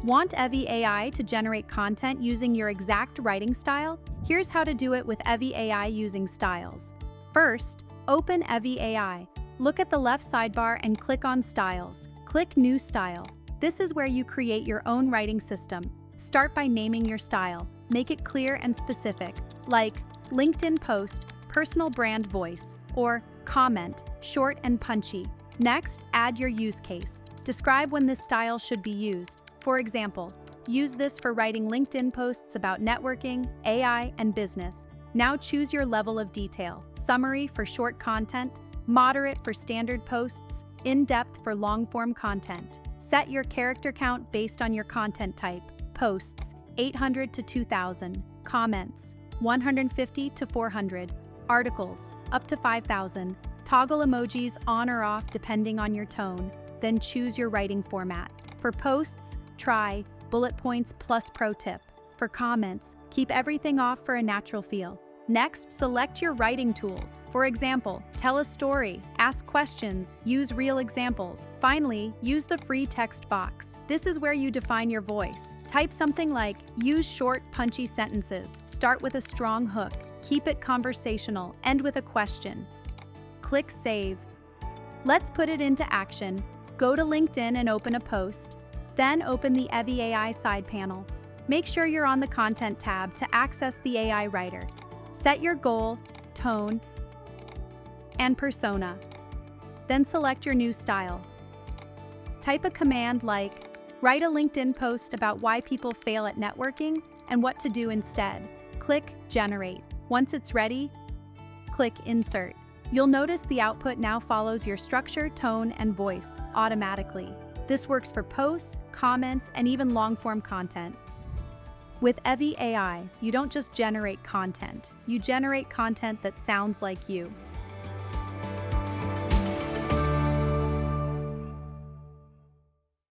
Want evyAI to generate content using your exact writing style? Here's how to do it with evyAI using styles. First, open evyAI. Look at the left sidebar and click on Styles. Click New Style. This is where you create your own writing system. Start by naming your style. Make it clear and specific, like LinkedIn post, personal brand voice, or comment, short and punchy. Next, add your use case. Describe when this style should be used. For example, use this for writing LinkedIn posts about networking, AI, and business. Now choose your level of detail. Summary for short content, moderate for standard posts, in-depth for long-form content. Set your character count based on your content type. Posts, 800 to 2,000. Comments, 150 to 400. Articles, up to 5,000. Toggle emojis on or off depending on your tone. Then choose your writing format. For posts, try bullet points plus pro tip. For comments, keep everything off for a natural feel. Next, select your writing tools. For example, tell a story, ask questions, use real examples. Finally, use the free text box. This is where you define your voice. Type something like, use short, punchy sentences. Start with a strong hook. Keep it conversational. End with a question. Click Save. Let's put it into action. Go to LinkedIn and open a post. Then open the evyAI side panel. Make sure you're on the Content tab to access the AI Writer. Set your goal, tone, and persona. Then select your new style. Type a command like, write a LinkedIn post about why people fail at networking and what to do instead. Click Generate. Once it's ready, click Insert. You'll notice the output now follows your structure, tone, and voice automatically. This works for posts, comments, and even long-form content. With evyAI, you don't just generate content, you generate content that sounds like you.